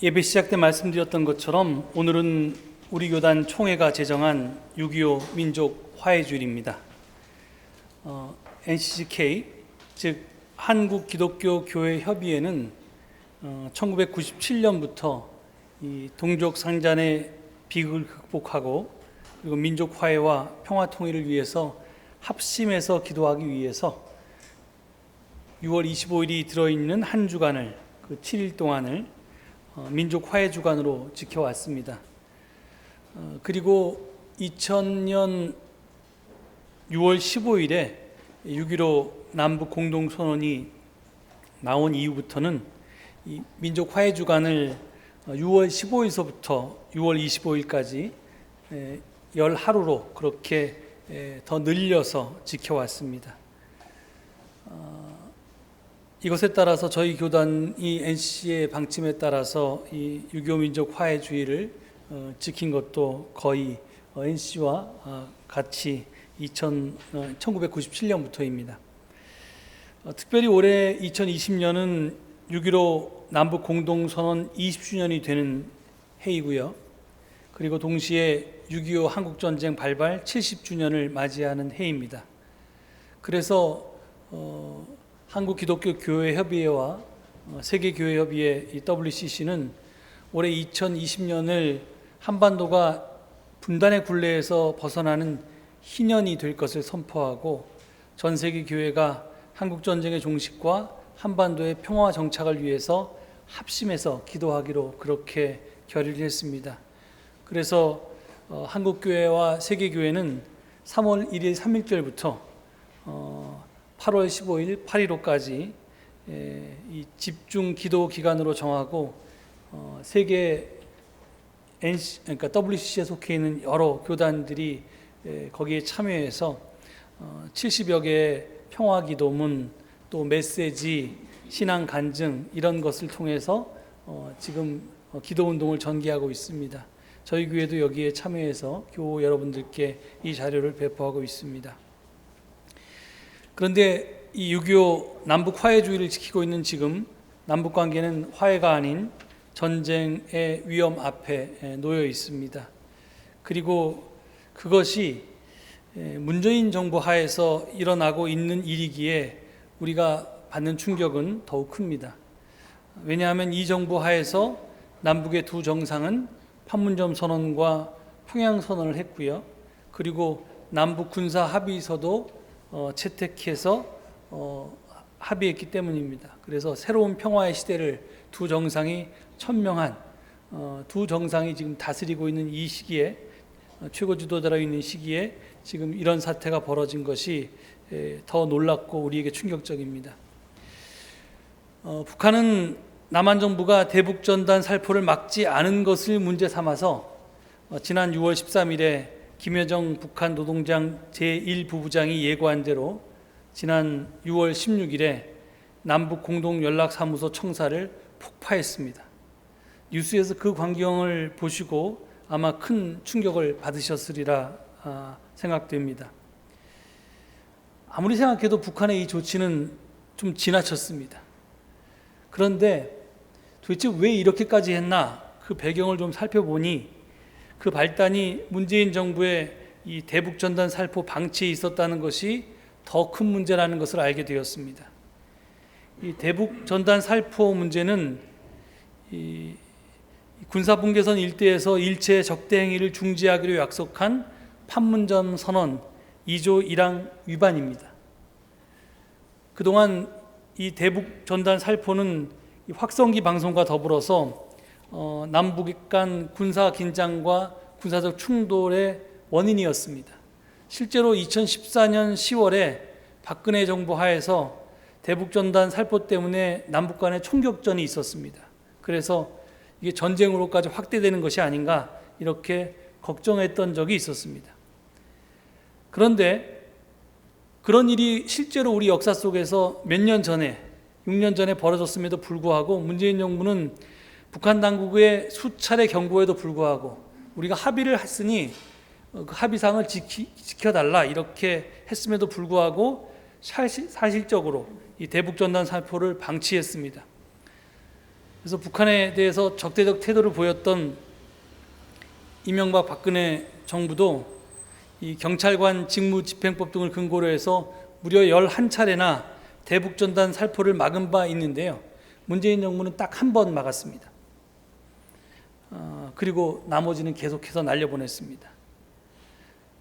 예배 시작 때 말씀드렸던 것처럼 오늘은 우리 교단 총회가 제정한 6.25 민족 화해주일입니다. NCCK, 즉 한국기독교교회협의회는 1997년부터 이 동족 상잔의 비극을 극복하고 그리고 민족 화해와 평화 통일을 위해서 합심해서 기도하기 위해서 6월 25일이 들어있는 한 주간을, 그 7일 동안을 민족 화해 주간으로 지켜왔습니다. 그리고 2000년 6월 15일에 6.15 남북 공동선언이 나온 이후부터는 이 민족 화해 주간을 6월 15일서부터 6월 25일까지 10하루로 그렇게 더 늘려서 지켜왔습니다. 이것에 따라서 저희 교단이 NCC의 방침에 따라서 이 6.25 민족 화해주의를 지킨 것도 거의 NCC와 같이 1997년부터입니다. 특별히 올해 2020년은 6.15 남북 공동선언 20주년이 되는 해이고요. 그리고 동시에 6.25 한국전쟁 발발 70주년을 맞이하는 해입니다. 그래서 한국기독교교회협의회와 세계교회협의회 WCC는 올해 2020년을 한반도가 분단의 굴레에서 벗어나는 희년이 될 것을 선포하고 전 세계 교회가 한국전쟁의 종식과 한반도의 평화 정착을 위해서 합심해서 기도하기로 그렇게 결의를 했습니다. 그래서 한국교회와 세계교회는 3월 1일 3일절부터 8월 15일 8.15까지 이 집중 기도 기간으로 정하고 세계 그러니까 WCC에 속해 있는 여러 교단들이 거기에 참여해서 70여 개의 평화 기도문, 또 메시지, 신앙 간증 이런 것을 통해서 지금 기도 운동을 전개하고 있습니다. 저희 교회도 여기에 참여해서 교우 여러분들께 이 자료를 배포하고 있습니다. 그런데 이 6.25 남북 화해주의를 지키고 있는 지금 남북 관계는 화해가 아닌 전쟁의 위험 앞에 놓여 있습니다. 그리고 그것이 문재인 정부 하에서 일어나고 있는 일이기에 우리가 받는 충격은 더욱 큽니다. 왜냐하면 이 정부 하에서 남북의 두 정상은 판문점 선언과 평양 선언을 했고요. 그리고 남북 군사 합의서도 채택해서 합의했기 때문입니다. 그래서 새로운 평화의 시대를 두 정상이 천명한 두 정상이 지금 다스리고 있는 이 시기에 최고 지도자로 있는 시기에 지금 이런 사태가 벌어진 것이 더 놀랍고 우리에게 충격적입니다. 북한은 남한 정부가 대북 전단 살포를 막지 않은 것을 문제 삼아서 지난 6월 13일에 김여정 북한 노동당 제1부부장이 예고한 대로 지난 6월 16일에 남북 공동연락사무소 청사를 폭파했습니다. 뉴스에서 그 광경을 보시고 아마 큰 충격을 받으셨으리라 생각됩니다. 아무리 생각해도 북한의 이 조치는 좀 지나쳤습니다. 그런데 도대체 왜 이렇게까지 했나? 그 배경을 좀 살펴보니 그 발단이 문재인 정부의 이 대북 전단 살포 방치에 있었다는 것이 더 큰 문제라는 것을 알게 되었습니다. 이 대북 전단 살포 문제는 이 군사분계선 일대에서 일체 적대 행위를 중지하기로 약속한 판문점 선언 2조 1항 위반입니다. 그동안 이 대북 전단 살포는 확성기 방송과 더불어서 남북 간 군사 긴장과 군사적 충돌의 원인이었습니다. 실제로 2014년 10월에 박근혜 정부 하에서 대북 전단 살포 때문에 남북 간의 총격전이 있었습니다. 그래서 이게 전쟁으로까지 확대되는 것이 아닌가 이렇게 걱정했던 적이 있었습니다. 그런데 그런 일이 실제로 우리 역사 속에서 몇 년 전에 6년 전에 벌어졌음에도 불구하고 문재인 정부는 북한 당국의 수차례 경고에도 불구하고 우리가 합의를 했으니 그 합의사항을 지켜달라 이렇게 했음에도 불구하고 사실적으로 이 대북전단 살포를 방치했습니다. 그래서 북한에 대해서 적대적 태도를 보였던 이명박 박근혜 정부도 이 경찰관 직무집행법 등을 근거로 해서 무려 11차례나 대북전단 살포를 막은 바 있는데요. 문재인 정부는 딱 한 번 막았습니다. 그리고 나머지는 계속해서 날려보냈습니다.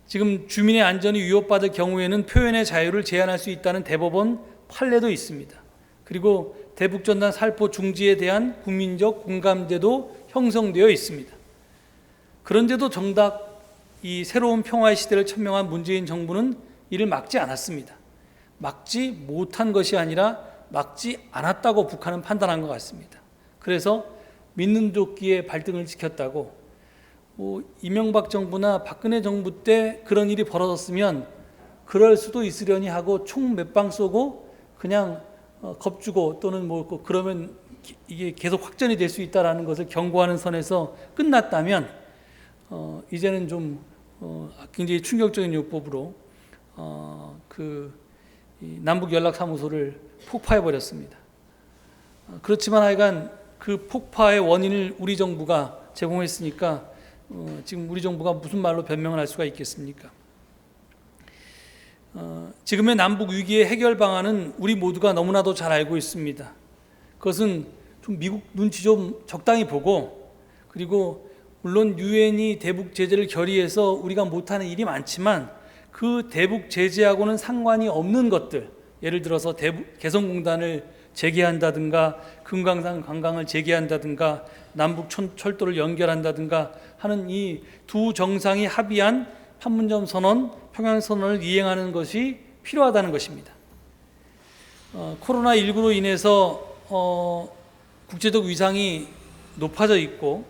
지금 주민의 안전이 위협받을 경우에는 표현의 자유를 제한할 수 있다는 대법원 판례도 있습니다. 그리고 대북전단 살포 중지에 대한 국민적 공감대도 형성되어 있습니다. 그런데도 정작 이 새로운 평화의 시대를 천명한 문재인 정부는 이를 막지 않았습니다. 막지 못한 것이 아니라 막지 않았다고 북한은 판단한 것 같습니다. 그래서 믿는 도끼의 발등을 지켰다고, 이명박 정부나 박근혜 정부 때 그런 일이 벌어졌으면 그럴 수도 있으려니 하고 총 몇 방 쏘고 그냥 겁주고 또는 그러면 이게 계속 확전이 될 수 있다라는 것을 경고하는 선에서 끝났다면 이제는 좀 굉장히 충격적인 요법으로 이 남북 연락사무소를 폭파해 버렸습니다. 그렇지만 하여간 그 폭파의 원인을 우리 정부가 제공했으니까 지금 우리 정부가 무슨 말로 변명을 할 수가 있겠습니까? 지금의 남북 위기의 해결 방안은 우리 모두가 너무나도 잘 알고 있습니다. 그것은 좀 미국 눈치 좀 적당히 보고, 그리고 물론 유엔이 대북 제재를 결의해서 우리가 못하는 일이 많지만 그 대북 제재하고는 상관이 없는 것들, 예를 들어서 개성공단을 재개한다든가 금강산 관광을 재개한다든가 남북 철도를 연결한다든가 하는 이 두 정상이 합의한 판문점 선언, 평양 선언을 이행하는 것이 필요하다는 것입니다. 코로나19로 인해서 국제적 위상이 높아져 있고,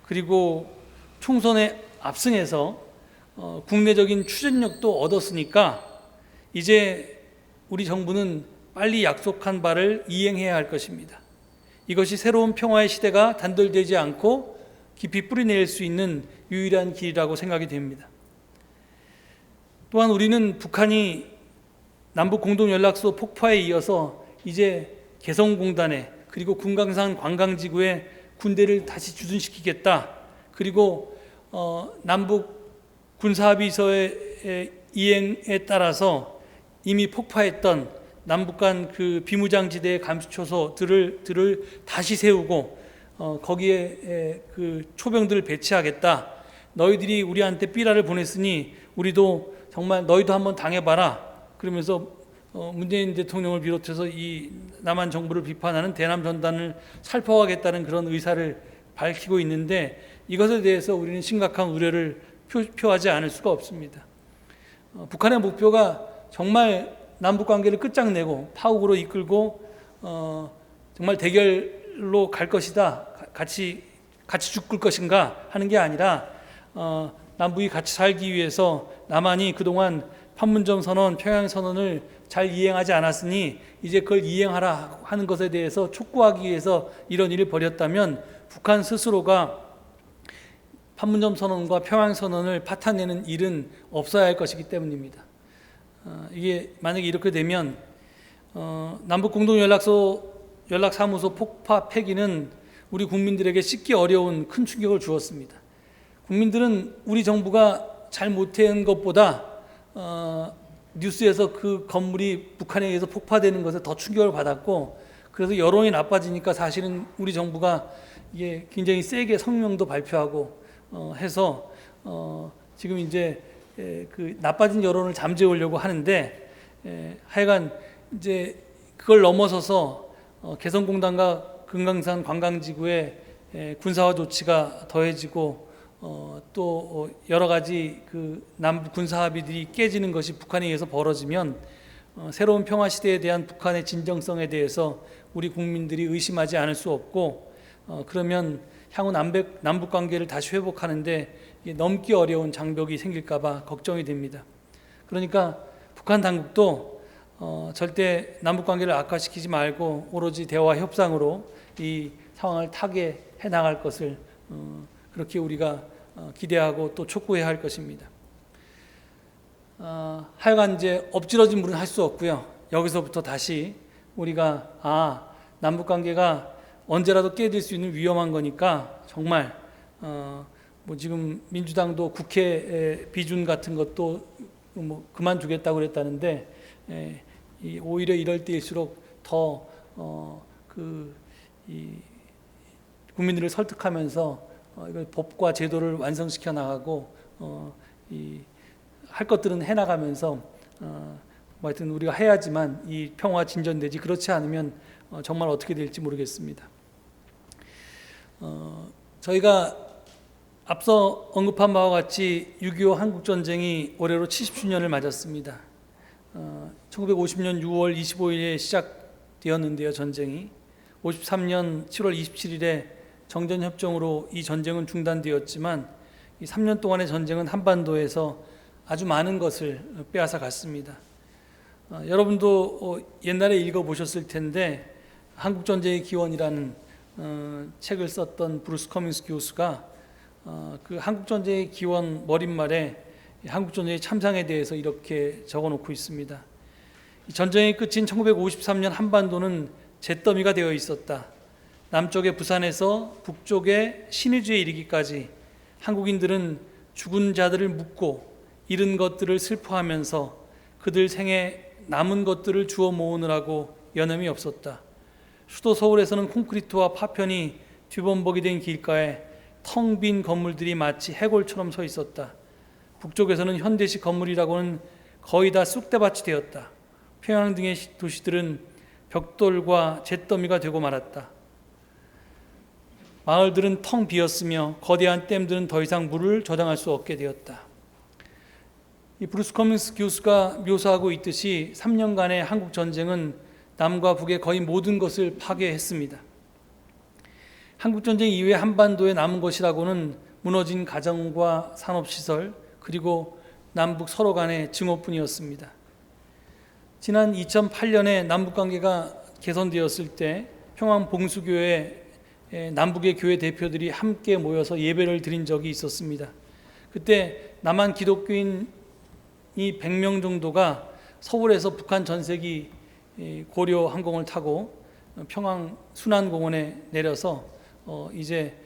그리고 총선에 압승해서 국내적인 추진력도 얻었으니까 이제 우리 정부는 빨리 약속한 바를 이행해야 할 것입니다. 이것이 새로운 평화의 시대가 단절되지 않고 깊이 뿌리내릴 수 있는 유일한 길이라고 생각이 됩니다. 또한 우리는 북한이 남북 공동연락소 폭파에 이어서 이제 개성공단에 그리고 금강산 관광지구에 군대를 다시 주둔시키겠다, 그리고 남북 군사합의서의 이행에 따라서 이미 폭파했던 남북 간 그 비무장지대의 감시초소들을 다시 세우고 거기에 그 초병들을 배치하겠다. 너희들이 우리한테 삐라를 보냈으니 우리도 정말 너희도 한번 당해봐라. 그러면서 문재인 대통령을 비롯해서 이 남한 정부를 비판하는 대남 전단을 살포하겠다는 그런 의사를 밝히고 있는데, 이것에 대해서 우리는 심각한 우려를 표하지 않을 수가 없습니다. 북한의 목표가 정말 남북관계를 끝장내고 파국으로 이끌고 정말 대결로 갈 것이다, 같이 죽을 것인가 하는 게 아니라 남북이 같이 살기 위해서 남한이 그동안 판문점 선언, 평양 선언을 잘 이행하지 않았으니 이제 그걸 이행하라 하는 것에 대해서 촉구하기 위해서 이런 일을 벌였다면 북한 스스로가 판문점 선언과 평양 선언을 파탄내는 일은 없어야 할 것이기 때문입니다. 이게 만약에 이렇게 되면 남북 공동연락사무소 폭파 폐기는 우리 국민들에게 씻기 어려운 큰 충격을 주었습니다. 국민들은 우리 정부가 잘 못한 것보다 뉴스에서 그 건물이 북한에 의해서 폭파되는 것에 더 충격을 받았고, 그래서 여론이 나빠지니까 사실은 우리 정부가 이게 굉장히 세게 성명도 발표하고 해서 지금 이제 그 나빠진 여론을 잠재우려고 하는데, 하여간 이제 그걸 넘어서서 개성공단과 금강산 관광지구에 군사화 조치가 더해지고 또 여러 가지 그 남북 군사 합의들이 깨지는 것이 북한에 의해서 벌어지면 새로운 평화 시대에 대한 북한의 진정성에 대해서 우리 국민들이 의심하지 않을 수 없고, 그러면 향후 남북 관계를 다시 회복하는데 넘기 어려운 장벽이 생길까봐 걱정이 됩니다. 그러니까 북한 당국도 절대 남북 관계를 악화시키지 말고 오로지 대화 협상으로 이 상황을 타개해 나갈 것을 그렇게 우리가 기대하고 또 촉구해야 할 것입니다. 하여간 이제 엎질러진 물은 할 수 없고요. 여기서부터 다시 우리가 남북 관계가 언제라도 깨질 수 있는 위험한 거니까 정말 뭐 지금 민주당도 국회 비준 같은 것도 뭐 그만두겠다고 그랬다는데 오히려 이럴 때일수록 더 국민들을 설득하면서 이걸 법과 제도를 완성시켜 나가고 할 것들은 해나가면서 뭐 하여튼 우리가 해야지만 이 평화 진전되지, 그렇지 않으면 정말 어떻게 될지 모르겠습니다. 저희가 앞서 언급한 바와 같이 6.25 한국전쟁이 올해로 70주년을 맞았습니다. 1950년 6월 25일에 시작되었는데요. 전쟁이 53년 7월 27일에 정전협정으로 이 전쟁은 중단되었지만 이 3년 동안의 전쟁은 한반도에서 아주 많은 것을 빼앗아 갔습니다. 여러분도 옛날에 읽어보셨을 텐데 한국전쟁의 기원이라는 책을 썼던 브루스 커밍스 교수가 그 한국전쟁의 기원 머릿말에 한국전쟁의 참상에 대해서 이렇게 적어놓고 있습니다. 이 전쟁의 끝인 1953년 한반도는 잿더미가 되어 있었다. 남쪽의 부산에서 북쪽의 신의주에 이르기까지 한국인들은 죽은 자들을 묻고 잃은 것들을 슬퍼하면서 그들 생에 남은 것들을 주워 모으느라고 여념이 없었다. 수도 서울에서는 콘크리트와 파편이 뒤범벅이 된 길가에 텅 빈 건물들이 마치 해골처럼 서 있었다. 북쪽에서는 현대식 건물이라고는 거의 다 쑥대밭이 되었다. 평양 등의 도시들은 벽돌과 잿더미가 되고 말았다. 마을들은 텅 비었으며 거대한 댐들은 더 이상 물을 저장할 수 없게 되었다. 이 브루스 커밍스 교수가 묘사하고 있듯이 3년간의 한국 전쟁은 남과 북의 거의 모든 것을 파괴했습니다. 한국 전쟁 이후에 한반도에 남은 것이라고는 무너진 가정과 산업시설, 그리고 남북 서로 간의 증오뿐이었습니다. 지난 2008년에 남북관계가 개선되었을 때 평양 봉수교회 남북의 교회 대표들이 함께 모여서 예배를 드린 적이 있었습니다. 그때 남한 기독교인이 100명 정도가 서울에서 북한 전세기 고려 항공을 타고 평양 순안공원에 내려서 이제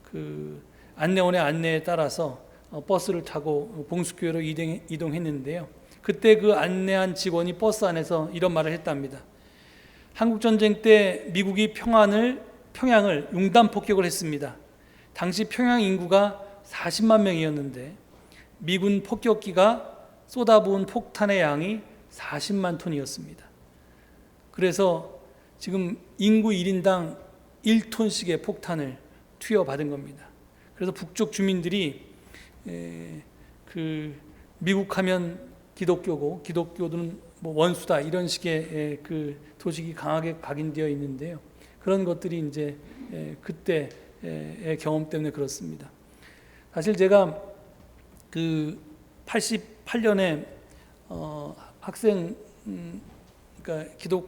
그 안내원의 안내에 따라서 버스를 타고 봉수교회로 이동했는데요. 그때 그 안내한 직원이 버스 안에서 이런 말을 했답니다. 한국전쟁 때 미국이 평양을 융단 폭격을 했습니다. 당시 평양 인구가 40만 명이었는데 미군 폭격기가 쏟아부은 폭탄의 양이 40만 톤이었습니다. 그래서 지금 인구 1인당 1톤씩의 폭탄을 투여받은 겁니다. 그래서 북쪽 주민들이 그 미국하면 기독교고 기독교는 뭐 원수다, 이런 식의 그 도식이 강하게 각인되어 있는데요. 그런 것들이 이제 그때의 경험 때문에 그렇습니다. 사실 제가 그 88년에 학생, 그러니까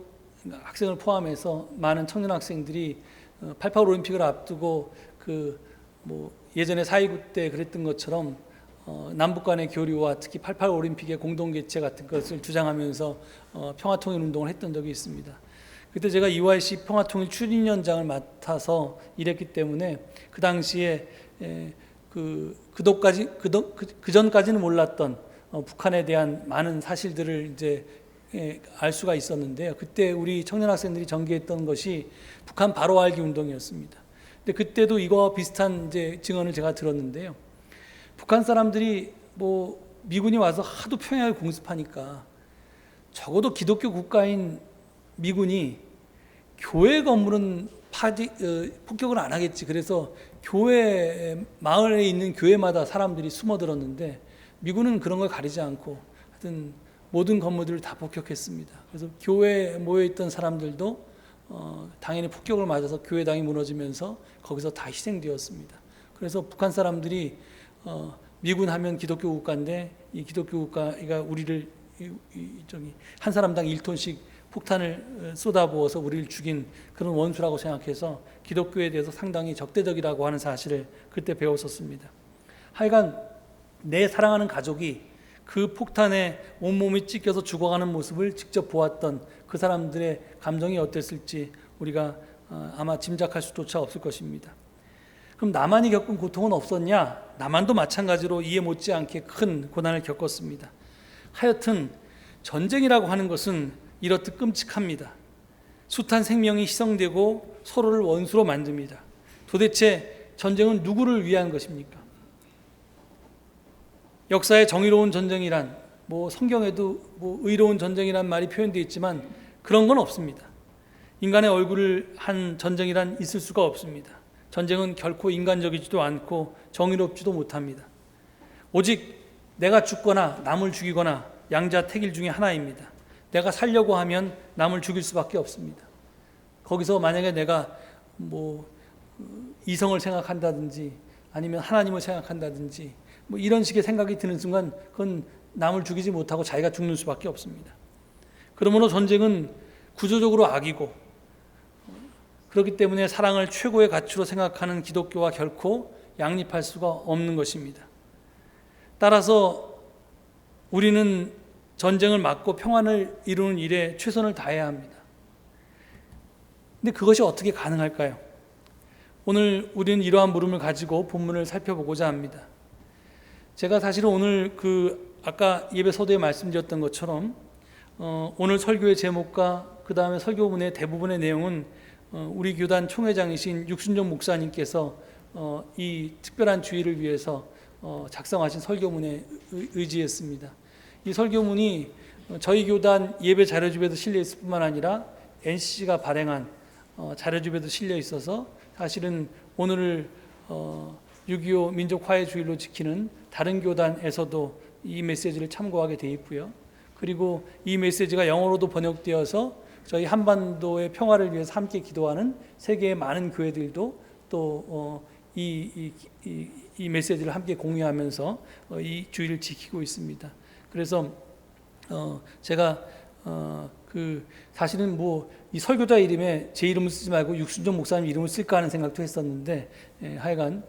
학생을 포함해서 많은 청년 학생들이 88 올림픽을 앞두고 그 뭐 예전에 4.29 때 그랬던 것처럼 남북 간의 교류와 특히 88 올림픽의 공동 개최 같은 것을 주장하면서 평화통일 운동을 했던 적이 있습니다. 그때 제가 EYC 평화통일 추진위원장을 맡아서 일했기 때문에 그 당시에 그 전까지는 몰랐던 북한에 대한 많은 사실들을 이제 알 수가 있었는데요. 그때 우리 청년 학생들이 전개했던 것이 북한 바로 알기 운동이었습니다. 근데 그때도 이거와 비슷한 이제 증언을 제가 들었는데요. 북한 사람들이 뭐 미군이 와서 하도 평양을 공습하니까 적어도 기독교 국가인 미군이 교회 건물은 폭격을 안 하겠지. 그래서 교회 마을에 있는 교회마다 사람들이 숨어들었는데 미군은 그런 걸 가리지 않고 하여튼 모든 건물들을 다 폭격했습니다. 그래서 교회에 모여있던 사람들도 당연히 폭격을 맞아서 교회당이 무너지면서 거기서 다 희생되었습니다. 그래서 북한 사람들이 미군 하면 기독교 국가인데 이 기독교 국가가 우리를 한 사람당 1톤씩 폭탄을 쏟아부어서 우리를 죽인 그런 원수라고 생각해서 기독교에 대해서 상당히 적대적이라고 하는 사실을 그때 배웠었습니다. 하여간 내 사랑하는 가족이 그 폭탄에 온몸이 찢겨서 죽어가는 모습을 직접 보았던 그 사람들의 감정이 어땠을지 우리가 아마 짐작할 수조차 없을 것입니다. 그럼 나만이 겪은 고통은 없었냐? 나만도 마찬가지로 이해 못지않게 큰 고난을 겪었습니다. 하여튼 전쟁이라고 하는 것은 이렇듯 끔찍합니다. 숱한 생명이 희생되고 서로를 원수로 만듭니다. 도대체 전쟁은 누구를 위한 것입니까? 역사의 정의로운 전쟁이란, 성경에도 의로운 전쟁이란 말이 표현되어 있지만 그런 건 없습니다. 인간의 얼굴을 한 전쟁이란 있을 수가 없습니다. 전쟁은 결코 인간적이지도 않고 정의롭지도 못합니다. 오직 내가 죽거나 남을 죽이거나 양자택일 중에 하나입니다. 내가 살려고 하면 남을 죽일 수밖에 없습니다. 거기서 만약에 내가 이성을 생각한다든지 아니면 하나님을 생각한다든지 이런 식의 생각이 드는 순간 그건 남을 죽이지 못하고 자기가 죽는 수밖에 없습니다. 그러므로 전쟁은 구조적으로 악이고, 그렇기 때문에 사랑을 최고의 가치로 생각하는 기독교와 결코 양립할 수가 없는 것입니다. 따라서 우리는 전쟁을 막고 평안을 이루는 일에 최선을 다해야 합니다. 근데 그것이 어떻게 가능할까요? 오늘 우리는 이러한 물음을 가지고 본문을 살펴보고자 합니다. 제가 사실은 오늘 아까 예배 서두에 말씀드렸던 것처럼 오늘 설교의 제목과 그 다음에 설교문의 대부분의 내용은 우리 교단 총회장이신 육순정 목사님께서 이 특별한 주일을 위해서 작성하신 설교문에 의지했습니다. 이 설교문이 저희 교단 예배 자료집에도 실려 있을 뿐만 아니라 NCC가 발행한 자료집에도 실려 있어서 사실은 오늘을 6.25 민족화해주일로 지키는 다른 교단에서도 이 메시지를 참고하게 되어 있고요. 그리고 이 메시지가 영어로도 번역되어서 저희 한반도의 평화를 위해서 함께 기도하는 세계의 많은 교회들도 또 이 메시지를 함께 공유하면서 이 주일을 지키고 있습니다. 그래서 제가 사실은 이 설교자 이름에 제 이름을 쓰지 말고 육순정 목사님 이름을 쓸까 하는 생각도 했었는데, 하여간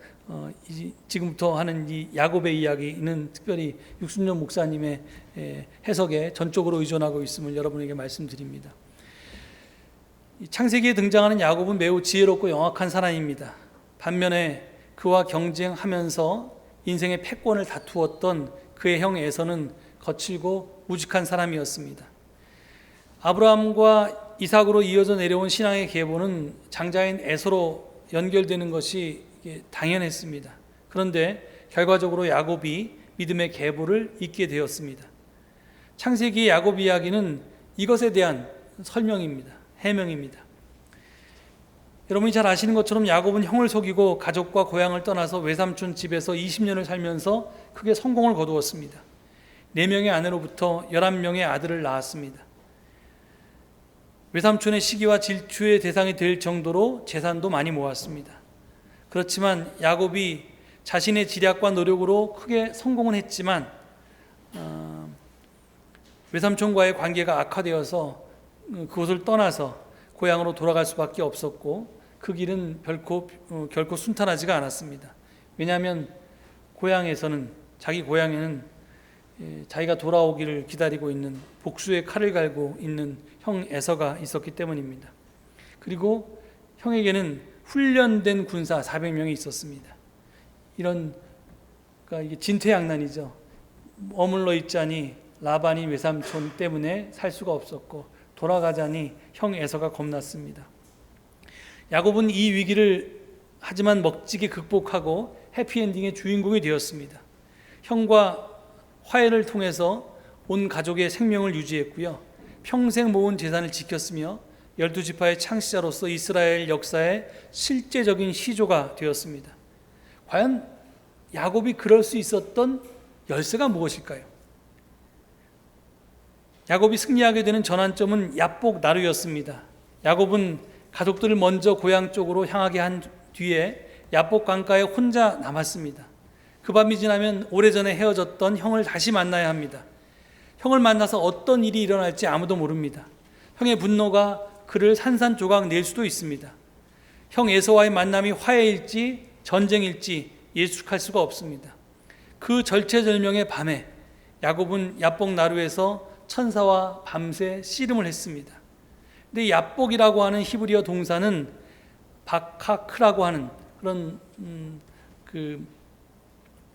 지금부터 하는 이 야곱의 이야기는 특별히 육순정 목사님의 해석에 전적으로 의존하고 있음을 여러분에게 말씀드립니다. 창세기에 등장하는 야곱은 매우 지혜롭고 영악한 사람입니다. 반면에 그와 경쟁하면서 인생의 패권을 다투었던 그의 형 에서는 거칠고 우직한 사람이었습니다. 아브라함과 이삭으로 이어져 내려온 신앙의 계보는 장자인 에서로 연결되는 것이 당연했습니다. 그런데 결과적으로 야곱이 믿음의 계보를 잇게 되었습니다. 창세기의 야곱 이야기는 이것에 대한 설명입니다. 해명입니다. 여러분이 잘 아시는 것처럼 야곱은 형을 속이고 가족과 고향을 떠나서 외삼촌 집에서 20년을 살면서 크게 성공을 거두었습니다. 4명의 아내로부터 11명의 아들을 낳았습니다. 외삼촌의 시기와 질투의 대상이 될 정도로 재산도 많이 모았습니다. 그렇지만 야곱이 자신의 지략과 노력으로 크게 성공은 했지만 외삼촌과의 관계가 악화되어서 그곳을 떠나서 고향으로 돌아갈 수밖에 없었고, 그 길은 결코 순탄하지가 않았습니다. 왜냐하면 자기 고향에는 자기가 돌아오기를 기다리고 있는, 복수의 칼을 갈고 있는 형 에서가 있었기 때문입니다. 그리고 형에게는 훈련된 군사 400명이 있었습니다. 그러니까 이게 진퇴양난이죠. 머물러 있자니 라반이 외삼촌 때문에 살 수가 없었고, 돌아가자니 형 에서가 겁났습니다. 야곱은 이 위기를 하지만 멋지게 극복하고 해피엔딩의 주인공이 되었습니다. 형과 화해를 통해서 온 가족의 생명을 유지했고요. 평생 모은 재산을 지켰으며 12지파의 창시자로서 이스라엘 역사의 실제적인 시조가 되었습니다. 과연 야곱이 그럴 수 있었던 열쇠가 무엇일까요? 야곱이 승리하게 되는 전환점은 야복 나루였습니다. 야곱은 가족들을 먼저 고향 쪽으로 향하게 한 뒤에 야복 강가에 혼자 남았습니다. 그 밤이 지나면 오래전에 헤어졌던 형을 다시 만나야 합니다. 형을 만나서 어떤 일이 일어날지 아무도 모릅니다. 형의 분노가 그를 산산조각 낼 수도 있습니다. 형 에서와의 만남이 화해일지 전쟁일지 예측할 수가 없습니다. 그 절체절명의 밤에 야곱은 야복 나루에서 천사와 밤새 씨름을 했습니다. 근데 야복이라고 하는 히브리어 동사는 바카크라고 하는 그런 그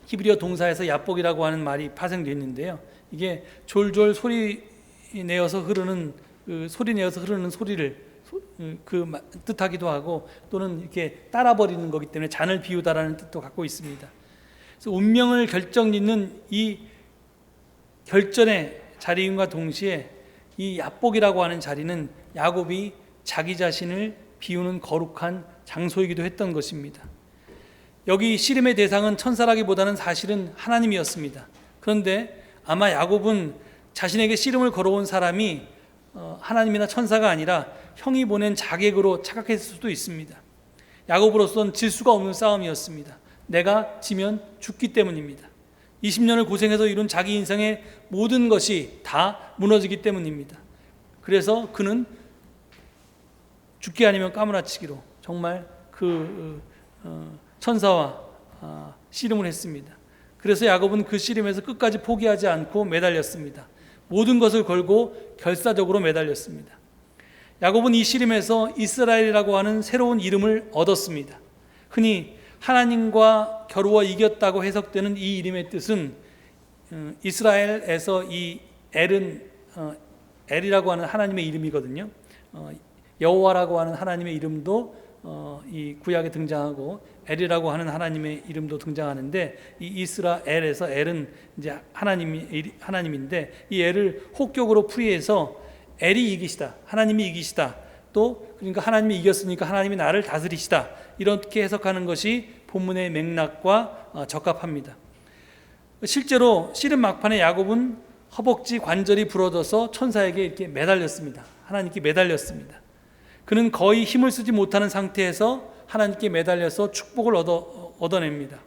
히브리어 동사에서 야복이라고 하는 말이 파생되어 있는데요. 이게 졸졸 소리 내어서 흐르는 소리를 뜻하기도 하고, 또는 이렇게 따라버리는 거기 때문에 잔을 비우다라는 뜻도 갖고 있습니다. 그래서 운명을 결정짓는 이 결전의 자리임과 동시에 이 야복이라고 하는 자리는 야곱이 자기 자신을 비우는 거룩한 장소이기도 했던 것입니다. 여기 씨름의 대상은 천사라기보다는 사실은 하나님이었습니다. 그런데 아마 야곱은 자신에게 씨름을 걸어온 사람이 하나님이나 천사가 아니라 형이 보낸 자객으로 착각했을 수도 있습니다. 야곱으로서는 질 수가 없는 싸움이었습니다. 내가 지면 죽기 때문입니다. 20년을 고생해서 이룬 자기 인생의 모든 것이 다 무너지기 때문입니다. 그래서 그는 죽기 아니면 까무라치기로 정말 천사와 씨름을 했습니다. 그래서 야곱은 그 씨름에서 끝까지 포기하지 않고 매달렸습니다. 모든 것을 걸고 결사적으로 매달렸습니다. 야곱은 이 씨름에서 이스라엘이라고 하는 새로운 이름을 얻었습니다. 흔히 하나님과 겨루어 이겼다고 해석되는 이 이름의 뜻은 이스라엘에서 이 엘은 엘이라고 하는 하나님의 이름이거든요. 여호와라고 하는 하나님의 이름도 이 구약에 등장하고 엘이라고 하는 하나님의 이름도 등장하는데, 이 이스라엘에서 엘은 이제 하나님인데, 이 엘을 혹격으로 풀이해서 엘이 이기시다, 하나님이 이기시다, 또 그러니까 하나님이 이겼으니까 하나님이 나를 다스리시다, 이렇게 해석하는 것이 본문의 맥락과 적합합니다. 실제로 씨름 막판에 야곱은 허벅지 관절이 부러져서 천사에게 이렇게 매달렸습니다. 하나님께 매달렸습니다. 그는 거의 힘을 쓰지 못하는 상태에서 하나님께 매달려서 축복을 얻어냅니다.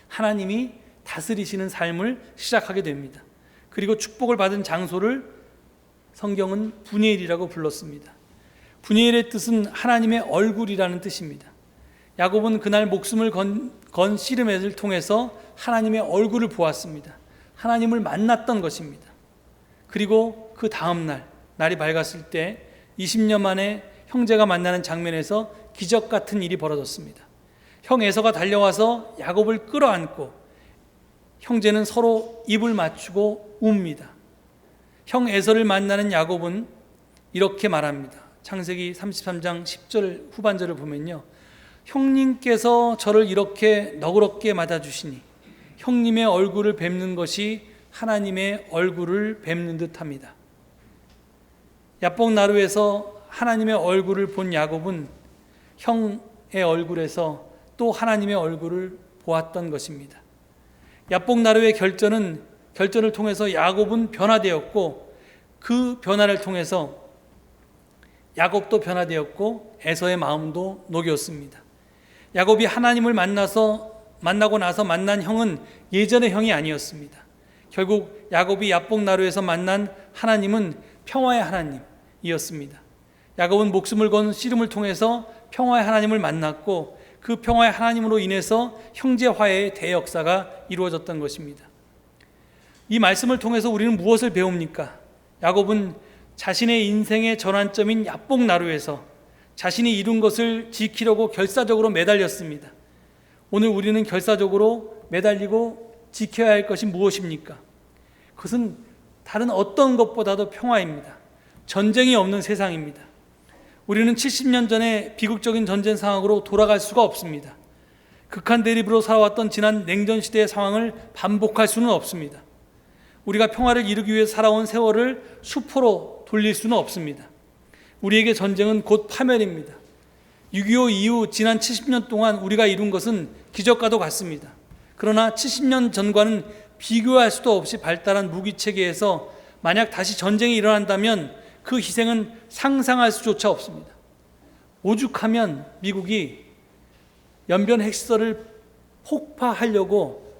하나님이 다스리시는 삶을 시작하게 됩니다. 그리고 축복을 받은 장소를 성경은 분이엘이라고 불렀습니다. 분이엘의 뜻은 하나님의 얼굴이라는 뜻입니다. 야곱은 그날 목숨을 건 씨름을 통해서 하나님의 얼굴을 보았습니다. 하나님을 만났던 것입니다. 그리고 그 다음 날이 밝았을 때 20년 만에 형제가 만나는 장면에서 기적 같은 일이 벌어졌습니다. 형 에서가 달려와서 야곱을 끌어안고 형제는 서로 입을 맞추고 웁니다. 형 에서를 만나는 야곱은 이렇게 말합니다. 창세기 33장 10절 후반절을 보면요, 형님께서 저를 이렇게 너그럽게 맞아주시니 형님의 얼굴을 뵙는 것이 하나님의 얼굴을 뵙는 듯합니다. 야복 나루에서 하나님의 얼굴을 본 야곱은 형의 얼굴에서 또 하나님의 얼굴을 보았던 것입니다. 야복 나루의 결전을 통해서 야곱은 변화되었고, 그 변화를 통해서 야곱도 변화되었고 에서의 마음도 녹였습니다. 야곱이 하나님을 만나고 나서 만난 형은 예전의 형이 아니었습니다. 결국 야곱이 야복 나루에서 만난 하나님은 평화의 하나님이었습니다. 야곱은 목숨을 건 씨름을 통해서 평화의 하나님을 만났고, 그 평화의 하나님으로 인해서 형제 화해의 대역사가 이루어졌던 것입니다. 이 말씀을 통해서 우리는 무엇을 배웁니까? 야곱은 자신의 인생의 전환점인 야복 나루에서 자신이 이룬 것을 지키려고 결사적으로 매달렸습니다. 오늘 우리는 결사적으로 매달리고 지켜야 할 것이 무엇입니까? 그것은 다른 어떤 것보다도 평화입니다. 전쟁이 없는 세상입니다. 우리는 70년 전에 비극적인 전쟁 상황으로 돌아갈 수가 없습니다. 극한 대립으로 살아왔던 지난 냉전 시대의 상황을 반복할 수는 없습니다. 우리가 평화를 이루기 위해 살아온 세월을 수포로 돌릴 수는 없습니다. 우리에게 전쟁은 곧 파멸입니다. 6.25 이후 지난 70년 동안 우리가 이룬 것은 기적과도 같습니다. 그러나 70년 전과는 비교할 수도 없이 발달한 무기체계에서 만약 다시 전쟁이 일어난다면 그 희생은 상상할 수조차 없습니다. 오죽하면 미국이 연변 핵시설을 폭파하려고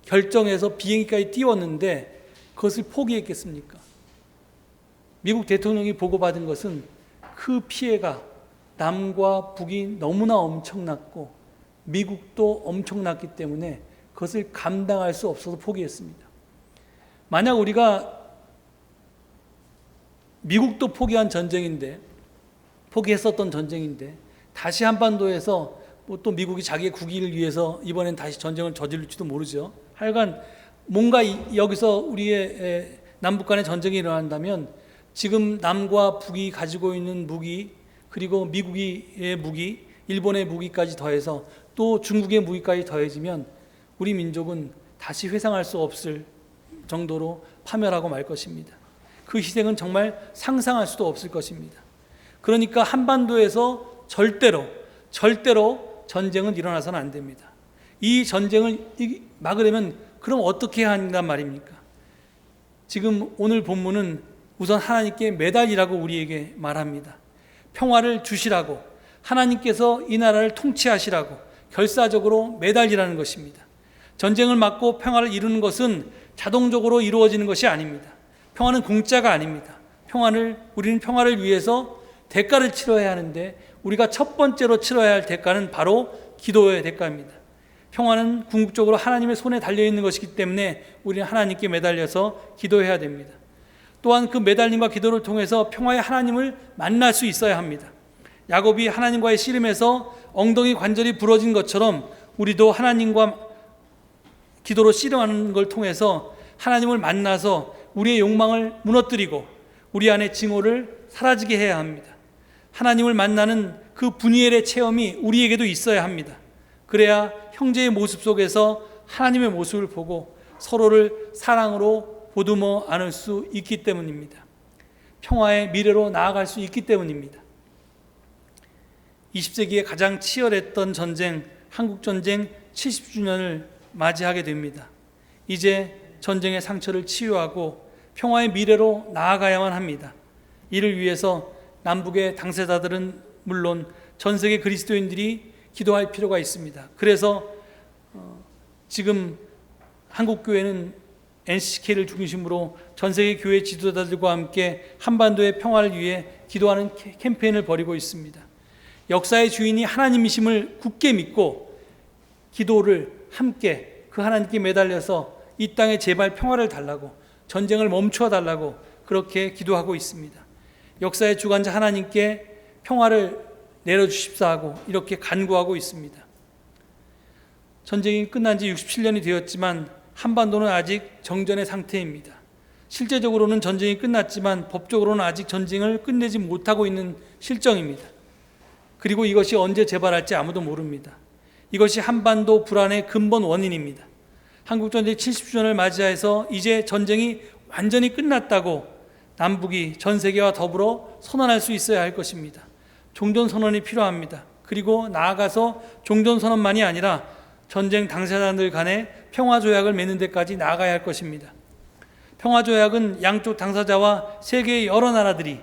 결정해서 비행기까지 띄웠는데 그것을 포기했겠습니까? 미국 대통령이 보고받은 것은 그 피해가 남과 북이 너무나 엄청났고 미국도 엄청났기 때문에 그것을 감당할 수 없어서 포기했습니다. 만약 우리가 미국도 포기했었던 전쟁인데 다시 한반도에서 뭐 또 미국이 자기의 국익을 위해서 이번엔 다시 전쟁을 저지를지도 모르죠. 하여간 뭔가 여기서 우리의 남북 간의 전쟁이 일어난다면 지금 남과 북이 가지고 있는 무기, 그리고 미국의 무기, 일본의 무기까지 더해서 또 중국의 무기까지 더해지면 우리 민족은 다시 회상할 수 없을 정도로 파멸하고 말 것입니다. 그 희생은 정말 상상할 수도 없을 것입니다. 그러니까 한반도에서 절대로 전쟁은 일어나서는 안 됩니다. 이 전쟁을 막으려면 그럼 어떻게 해야 한단 말입니까? 지금 오늘 본문은 우선 하나님께 매달리라고 우리에게 말합니다. 평화를 주시라고, 하나님께서 이 나라를 통치하시라고 결사적으로 매달리라는 것입니다. 전쟁을 막고 평화를 이루는 것은 자동적으로 이루어지는 것이 아닙니다. 평화는 공짜가 아닙니다. 우리는 평화를 위해서 대가를 치러야 하는데, 우리가 첫 번째로 치러야 할 대가는 바로 기도의 대가입니다. 평화는 궁극적으로 하나님의 손에 달려있는 것이기 때문에 우리는 하나님께 매달려서 기도해야 됩니다. 또한 그 매달림과 기도를 통해서 평화의 하나님을 만날 수 있어야 합니다. 야곱이 하나님과의 씨름에서 엉덩이 관절이 부러진 것처럼 우리도 하나님과 기도로 씨름하는 걸 통해서 하나님을 만나서 우리의 욕망을 무너뜨리고 우리 안의 증오를 사라지게 해야 합니다. 하나님을 만나는 그 분이엘의 체험이 우리에게도 있어야 합니다. 그래야 형제의 모습 속에서 하나님의 모습을 보고 서로를 사랑으로 보듬어 안을 수 있기 때문입니다. 평화의 미래로 나아갈 수 있기 때문입니다. 20세기에 가장 치열했던 전쟁, 한국전쟁 70주년을 맞이하게 됩니다. 이제 전쟁의 상처를 치유하고 평화의 미래로 나아가야만 합니다. 이를 위해서 남북의 당사자들은 물론 전 세계 그리스도인들이 기도할 필요가 있습니다. 그래서 지금 한국교회는 NCK를 중심으로 전 세계 교회 지도자들과 함께 한반도의 평화를 위해 기도하는 캠페인을 벌이고 있습니다. 역사의 주인이 하나님이심을 굳게 믿고 기도를 함께 그 하나님께 매달려서 이 땅에 제발 평화를 달라고, 전쟁을 멈추어 달라고 그렇게 기도하고 있습니다. 역사의 주관자 하나님께 평화를 내려주십사 하고 이렇게 간구하고 있습니다. 전쟁이 끝난 지 67년이 되었지만 한반도는 아직 정전의 상태입니다. 실제적으로는 전쟁이 끝났지만 법적으로는 아직 전쟁을 끝내지 못하고 있는 실정입니다. 그리고 이것이 언제 재발할지 아무도 모릅니다. 이것이 한반도 불안의 근본 원인입니다. 한국전쟁 70주년을 맞이해서 이제 전쟁이 완전히 끝났다고 남북이 전 세계와 더불어 선언할 수 있어야 할 것입니다. 종전선언이 필요합니다. 그리고 나아가서 종전선언만이 아니라 전쟁 당사자들 간에 평화조약을 맺는 데까지 나아가야 할 것입니다. 평화조약은 양쪽 당사자와 세계의 여러 나라들이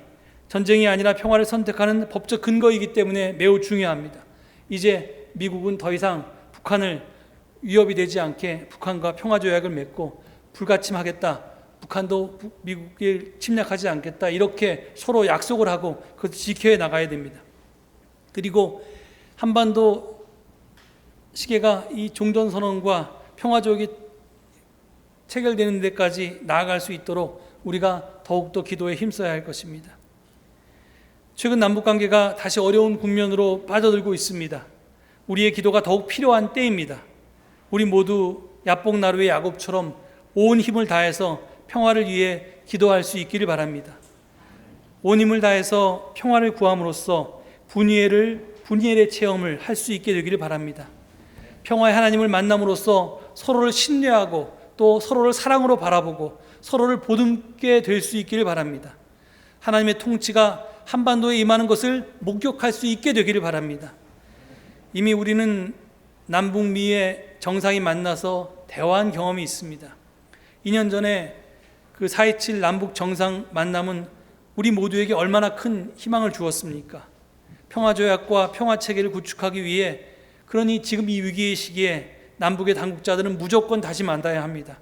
전쟁이 아니라 평화를 선택하는 법적 근거이기 때문에 매우 중요합니다. 이제 미국은 더 이상 북한을 위협이 되지 않게 북한과 평화조약을 맺고 불가침하겠다, 북한도 미국을 침략하지 않겠다, 이렇게 서로 약속을 하고 그것을 지켜야 나가야 됩니다. 그리고 한반도 시계가 이 종전선언과 평화조약이 체결되는 데까지 나아갈 수 있도록 우리가 더욱더 기도에 힘써야 할 것입니다. 최근 남북관계가 다시 어려운 국면으로 빠져들고 있습니다. 우리의 기도가 더욱 필요한 때입니다. 우리 모두 야복나루의 야곱처럼 온 힘을 다해서 평화를 위해 기도할 수 있기를 바랍니다. 온 힘을 다해서 평화를 구함으로써 분이엘의 체험을 할 수 있게 되기를 바랍니다. 평화의 하나님을 만남으로써 서로를 신뢰하고 또 서로를 사랑으로 바라보고 서로를 보듬게 될 수 있기를 바랍니다. 하나님의 통치가 한반도에 임하는 것을 목격할 수 있게 되기를 바랍니다. 이미 우리는 남북미의 정상이 만나서 대화한 경험이 있습니다. 2년 전에 그 4.27 남북 정상 만남은 우리 모두에게 얼마나 큰 희망을 주었습니까? 평화조약과 평화체계를 구축하기 위해, 그러니 지금 이 위기의 시기에 남북의 당국자들은 무조건 다시 만나야 합니다.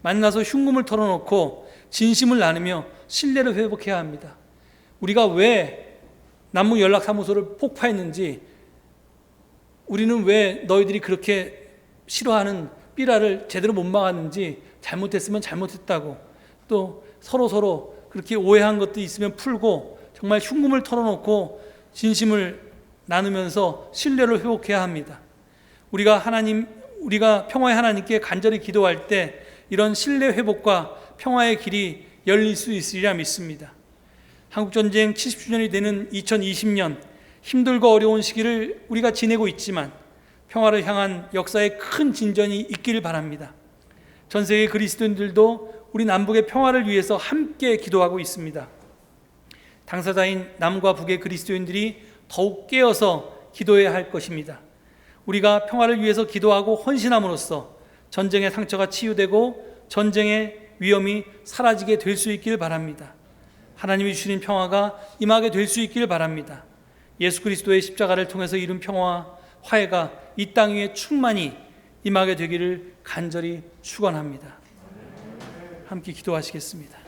만나서 흉금을 털어놓고 진심을 나누며 신뢰를 회복해야 합니다. 우리가 왜 남북연락사무소를 폭파했는지, 우리는 왜 너희들이 그렇게 싫어하는 삐라를 제대로 못 막았는지, 잘못했으면 잘못했다고, 또 서로 그렇게 오해한 것도 있으면 풀고 정말 흉금을 털어놓고 진심을 나누면서 신뢰를 회복해야 합니다. 우리가 평화의 하나님께 간절히 기도할 때 이런 신뢰 회복과 평화의 길이 열릴 수 있으리라 믿습니다. 한국전쟁 70주년이 되는 2020년, 힘들고 어려운 시기를 우리가 지내고 있지만 평화를 향한 역사의 큰 진전이 있기를 바랍니다. 전 세계 그리스도인들도 우리 남북의 평화를 위해서 함께 기도하고 있습니다. 당사자인 남과 북의 그리스도인들이 더욱 깨어서 기도해야 할 것입니다. 우리가 평화를 위해서 기도하고 헌신함으로써 전쟁의 상처가 치유되고 전쟁의 위험이 사라지게 될 수 있기를 바랍니다. 하나님이 주시는 평화가 임하게 될 수 있기를 바랍니다. 예수 그리스도의 십자가를 통해서 이룬 평화와 화해가 이 땅 위에 충만히 임하게 되기를 간절히 축원합니다. 함께 기도하시겠습니다.